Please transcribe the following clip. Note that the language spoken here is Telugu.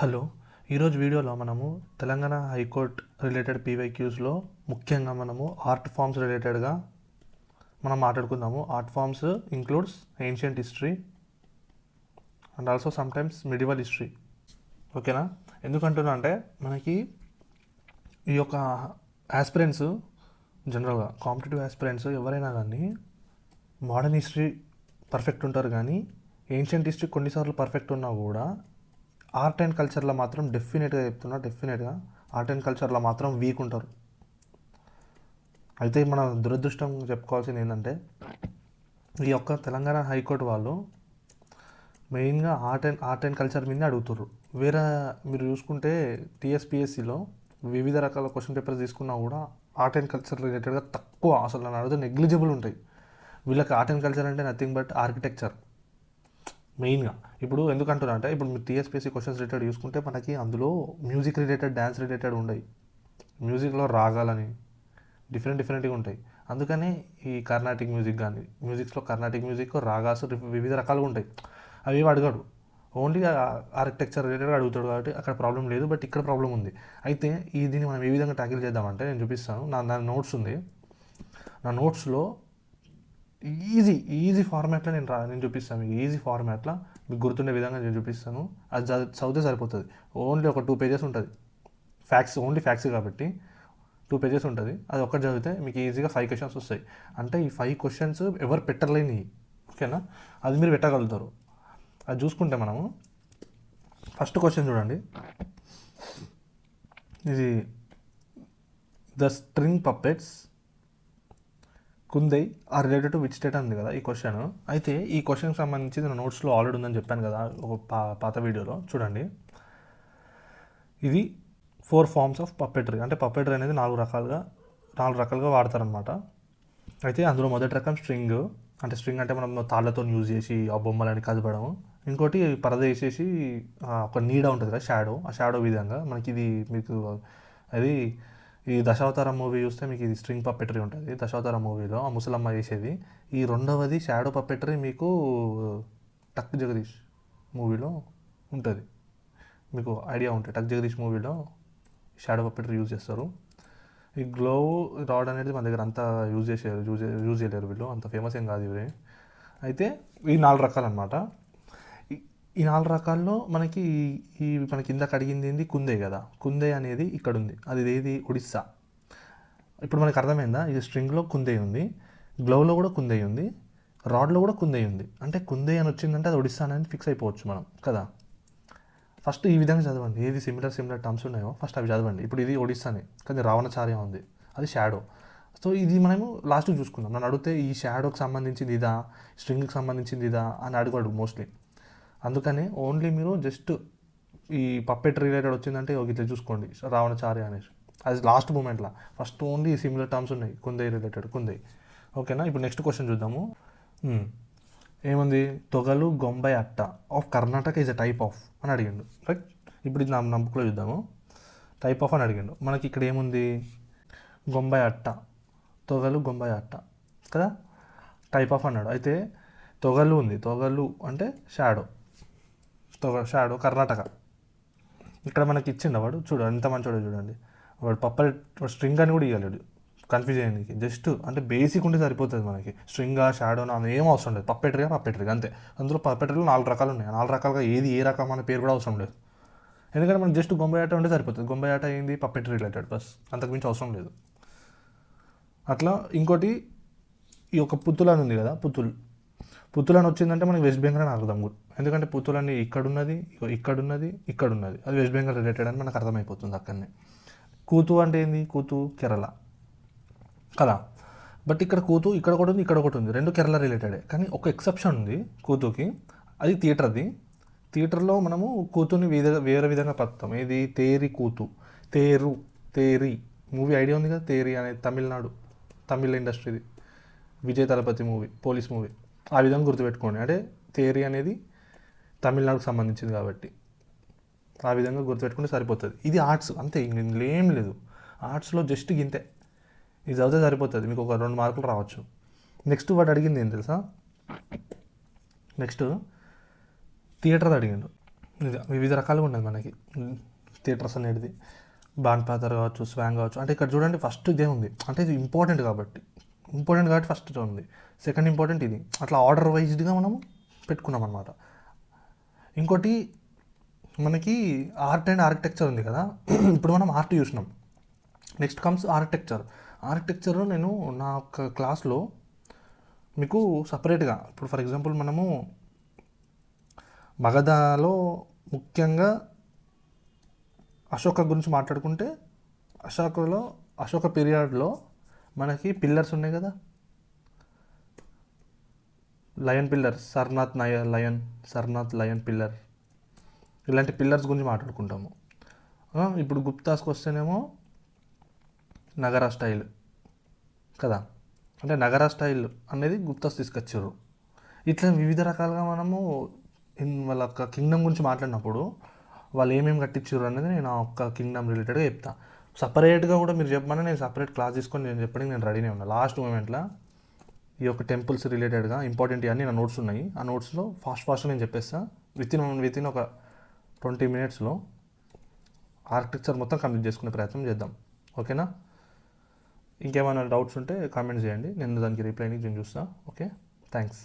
హలో, ఈరోజు వీడియోలో మనము తెలంగాణ హైకోర్టు రిలేటెడ్ పీవైక్యూస్లో ముఖ్యంగా మనము ఆర్ట్ ఫామ్స్ రిలేటెడ్గా మనం మాట్లాడుకుందాము. Art forms includes ancient history and also sometimes medieval history. ఓకేనా? ఎందుకంటున్నా అంటే మనకి ఈ యొక్క ఆస్పిరెంట్స్ జనరల్గా కాంపిటేటివ్ ఆస్పిరెంట్స్ ఎవరైనా కానీ మోడర్న్ హిస్టరీ పర్ఫెక్ట్ ఉంటారు, కానీ ఏన్షియంట్ హిస్టరీ కొన్నిసార్లు పర్ఫెక్ట్ ఉన్నా కూడా ఆర్ట్ అండ్ కల్చర్లో మాత్రం డెఫినెట్గా ఆర్ట్ అండ్ కల్చర్లో మాత్రం వీక్ ఉంటారు. అయితే మన దురదృష్టం చెప్పుకోవాల్సింది ఏంటంటే ఈ యొక్క తెలంగాణ హైకోర్టు వాళ్ళు మెయిన్గా ఆర్ట్ అండ్ కల్చర్ మీదే అడుగుతారు. వేరే మీరు చూసుకుంటే టీఎస్పిఎస్సిలో వివిధ రకాల క్వశ్చన్ పేపర్స్ తీసుకున్నా కూడా ఆర్ట్ అండ్ కల్చర్ రిలేటెడ్గా తక్కువ, అసలు నన్ను అడిగితే నెగ్లిజిబుల్ ఉంటాయి. వీళ్ళకి ఆర్ట్ అండ్ కల్చర్ అంటే నథింగ్ బట్ ఆర్కిటెక్చర్ మెయిన్గా. ఇప్పుడు ఎందుకంటున్నా అంటే ఇప్పుడు మీరు టీఎస్పీఎస్సీ క్వశ్చన్స్ రిలేటెడ్ చూసుకుంటే మనకి అందులో మ్యూజిక్ రిలేటెడ్, డ్యాన్స్ రిలేటెడ్ ఉన్నాయి. మ్యూజిక్లో రాగాలని డిఫరెంట్గా ఉంటాయి. అందుకనే ఈ కర్ణాటిక్ మ్యూజిక్ కానీ మ్యూజిక్స్లో కర్ణాటిక్ మ్యూజిక్ రాగాస్ వివిధ రకాలుగా ఉంటాయి. అవి అడగాడు, ఓన్లీ ఆర్కిటెక్చర్ రిలేటెడ్గా అడుగుతాడు. కాబట్టి అక్కడ ప్రాబ్లం లేదు. బట్ ఇక్కడ ప్రాబ్లం ఉంది. అయితే దీన్ని మనం ఏ విధంగా ట్యాకిల్ చేద్దామంటే నేను చూపిస్తాను. నా నోట్స్ ఉంది. నా నోట్స్లో ఈజీ ఫార్మాట్లో నేను చూపిస్తాను. మీకు ఈజీ ఫార్మాట్లో మీకు గుర్తుండే విధంగా నేను చూపిస్తాను. అది చదివితే సరిపోతుంది. ఓన్లీ ఒక 2 pages ఉంటుంది. ఓన్లీ ఫ్యాక్ట్స్ కాబట్టి 2 pages ఉంటుంది. అది ఒక్కటి చదివితే మీకు ఈజీగా 5 questions వస్తాయి. అంటే ఈ 5 questions ఎవరు పెట్టలేని, ఓకేనా? అది మీరు పెట్టగలుగుతారు. అది చూసుకుంటే మనము ఫస్ట్ క్వశ్చన్ చూడండి. ఇది ద స్ట్రింగ్ పప్పెట్స్ కుందై are related to which state ఉంది కదా ఈ క్వశ్చన్. అయితే ఈ క్వశ్చన్కి సంబంధించి నేను నోట్స్లో ఆల్రెడీ ఉందని చెప్పాను కదా ఒక పాత వీడియోలో. చూడండి, ఇది 4 forms ఆఫ్ పప్పెటరీ. అంటే పప్పెటరీ అనేది 4 రకాలుగా వాడతారనమాట. అయితే అందులో మొదటి రకం స్ట్రింగ్. అంటే స్ట్రింగ్ అంటే మనం తాళ్ళతో యూజ్ చేసి ఆ బొమ్మలని కదపడం. ఇంకోటి పరద వేసేసి ఒక నీడ ఉంటుంది కదా, ఆ షాడో విధంగా మనకి ఇది మీకు అది ఈ దశావతారం మూవీ చూస్తే మీకు ఇది స్ట్రింగ్ పప్పెటరీ ఉంటుంది. దశావతారం మూవీలో ఆ ముసలమ్మ చేసేది. ఈ రెండవది షాడో పప్పెటరీ మీకు టక్ జగదీష్ మూవీలో ఉంటుంది. మీకు ఐడియా ఉంటుంది, టక్ జగదీష్ మూవీలో షాడో పప్పెటరీ యూజ్ చేస్తారు. ఈ గ్లో రాడ్ అనేది మన దగ్గర అంతా యూజ్ చేయలేరు వీళ్ళు, అంత ఫేమస్ ఏం కాదు ఇవి. అయితే ఈ 4 రకాలు అనమాట. ఈ 4 రకాల్లో మనకి ఇందాక అడిగింది ఏంది, కుందే కదా. కుందే అనేది ఇక్కడ ఉంది. అది ఏది, ఒడిస్సా. ఇప్పుడు మనకు అర్థమైందా? ఇది స్ట్రింగ్లో కుందే ఉంది, గ్లోవ్లో కూడా కుందే ఉంది, రాడ్లో కూడా కుందే ఉంది. అంటే కుందే అని వచ్చిందంటే అది ఒడిస్సా అనేది ఫిక్స్ అయిపోవచ్చు మనం కదా. ఫస్ట్ ఈ విధంగా చదవండి. ఏది సిమిలర్ టర్మ్స్ ఉన్నాయో ఫస్ట్ అవి చదవండి. ఇప్పుడు ఇది ఒడిస్సానే, కానీ రావణచార్య ఉంది, అది షాడో. సో ఇది మనము లాస్ట్కి చూసుకుందాం. నన్ను అడిగితే ఈ షాడోకి సంబంధించింది ఇదా, స్ట్రింగ్కి సంబంధించింది ఇదా అని అడుగుతాడు మోస్ట్లీ. అందుకని ఓన్లీ మీరు జస్ట్ ఈ పప్పెట్ రిలేటెడ్ వచ్చిందంటే ఇట్లా చూసుకోండి, రావణచార్య అనేసి. అది లాస్ట్ మూమెంట్లో. ఫస్ట్ ఓన్లీ సిమిలర్ టర్మ్స్ ఉన్నాయి, కుందై రిలేటెడ్, కుందై. ఓకేనా? ఇప్పుడు నెక్స్ట్ క్వశ్చన్ చూద్దాము. ఏముంది, తొగలు గొంబై అట్ట of Karnataka is a type of అని అడిగిండు. రైట్? ఇప్పుడు ఇది నా బుక్లో చూద్దాము. టైప్ ఆఫ్ అని అడిగిండు. మనకి ఇక్కడ ఏముంది, గొంబై అట్ట, తొగలు గొంబై అట్ట కదా, టైప్ ఆఫ్ అన్నాడు. అయితే తొగలు ఉంది, తొగలు అంటే షాడో కర్ణాటక. ఇక్కడ మనకి ఇచ్చిండు వాడు, చూడు ఎంత మంచోడో చూడండి. వాడు స్ట్రింగ్ అని కూడా ఇవ్వలేడు కన్ఫ్యూజ్ అయ్యేందుకు. జస్ట్ అంటే బేసిక్ ఉంటే సరిపోతుంది మనకి. స్ట్రింగా షాడోనా అని ఏం అవసరం లేదు. పప్పెటరీ అంతే. అందులో పప్పెటరీలో 4 రకాలు ఉన్నాయి. 4 రకాలుగా ఏ రకం అనే పేరు కూడా అవసరం లేదు. ఎందుకంటే మనకి జస్ట్ గొంబై ఆట ఉంటే సరిపోతుంది. గొంబై ఆట ఏంది, పప్పెటరీ రిలేటెడ్, బస్. అంతకుమించి అవసరం లేదు. అట్లా ఇంకోటి ఈ యొక్క పుత్తులని ఉంది కదా, పుత్తులని వచ్చిందంటే మనకి వెస్ట్ బెంగాల్ అని అర్థం. ఎందుకంటే పుత్తులని ఇక్కడున్నది, అది వెస్ట్ బెంగాల్ రిలేటెడ్ అని మనకు అర్థమైపోతుంది అక్కడనే. కూతు అంటే ఏంది, కూతు కేరళ కదా. బట్ ఇక్కడ కూతు ఇక్కడ ఒకటి ఉంది, ఇక్కడ ఒకటి ఉంది, 2 కేరళ రిలేటెడే. కానీ ఒక ఎక్సెప్షన్ ఉంది కూతుకి, అది థియేటర్ది. థియేటర్లో మనము కూతుని వేరే విధంగా పలుకుతాం. ఏది, తేరి కూతు, తేరి మూవీ ఐడియా ఉంది కదా. తేరి అనేది తమిళ ఇండస్ట్రీది, Vijay Thalapathy movie, police movie. ఆ విధంగా గుర్తుపెట్టుకోండి. అంటే తేరి అనేది తమిళనాడుకు సంబంధించింది కాబట్టి ఆ విధంగా గుర్తుపెట్టుకుంటే సరిపోతుంది. ఇది ఆర్ట్స్ అంతే, ఇందులో ఏం లేదు. ఆర్ట్స్లో జస్ట్ గింతే, ఇది చదివితే సరిపోతుంది. మీకు ఒక 2 మార్కులు రావచ్చు. నెక్స్ట్ వాడు అడిగింది ఏం తెలుసా, నెక్స్ట్ థియేటర్ది అడిగిండు. వివిధ రకాలుగా ఉన్నది మనకి థియేటర్స్ అనేది. బాన్పాతర్ కావచ్చు, స్వాంగ్ కావచ్చు. అంటే ఇక్కడ చూడండి ఫస్ట్ ఇదే ఉంది, అంటే ఇది ఇంపార్టెంట్ కాబట్టి ఫస్ట్ ఇది ఉంది. సెకండ్ ఇంపార్టెంట్ ఇది, అట్లా ఆర్డర్ వైజ్డ్గా మనం పెట్టుకున్నాం అనమాట. ఇంకోటి మనకి ఆర్ట్ అండ్ ఆర్కిటెక్చర్ ఉంది కదా. ఇప్పుడు మనం ఆర్ట్ చూసినాం, నెక్స్ట్ కమ్స్ ఆర్కిటెక్చర్ నేను నా యొక్క క్లాస్లో మీకు సపరేట్గా, ఇప్పుడు ఫర్ ఎగ్జాంపుల్ మనము మగధలో ముఖ్యంగా అశోక గురించి మాట్లాడుకుంటే, అశోక పీరియడ్లో మనకి పిల్లర్స్ ఉన్నాయి కదా, lion pillar, Sarnath lion pillar, ఇలాంటి పిల్లర్స్ గురించి మాట్లాడుకుంటాము. ఇప్పుడు గుప్తాస్కి వస్తేనేమో నగరా స్టైల్ కదా, అంటే నగరా స్టైల్ అనేది గుప్తాస్ తీసుకొచ్చారు. ఇట్లా వివిధ రకాలుగా మనము వాళ్ళ యొక్క కింగ్డమ్ గురించి మాట్లాడినప్పుడు వాళ్ళు ఏమేమి కట్టించారు అనేది నేను ఆ ఒక్క కింగ్డమ్ రిలేటెడ్గా చెప్తాను. సపరేట్గా కూడా మీరు చెప్పమని నేను సపరేట్ క్లాస్ తీసుకొని నేను చెప్పడానికి నేను రెడీనే ఉన్నా. లాస్ట్ మూమెంట్లో ఈ యొక్క టెంపుల్స్ రిలేటెడ్గా ఇంపార్టెంట్ అన్నీ నా నోట్స్ ఉన్నాయి, ఆ నోట్స్లో ఫాస్ట్ నేను చెప్పేస్తాను. వితిన్ ఒక 20 minutesలో ఆర్కిటెక్చర్ మొత్తం కంప్లీట్ చేసుకునే ప్రయత్నం చేద్దాం. ఓకేనా? ఇంకేమైనా డౌట్స్ ఉంటే కామెంట్ చేయండి, నేను దానికి రిప్లై నేను చూస్తాను. Okay, thanks.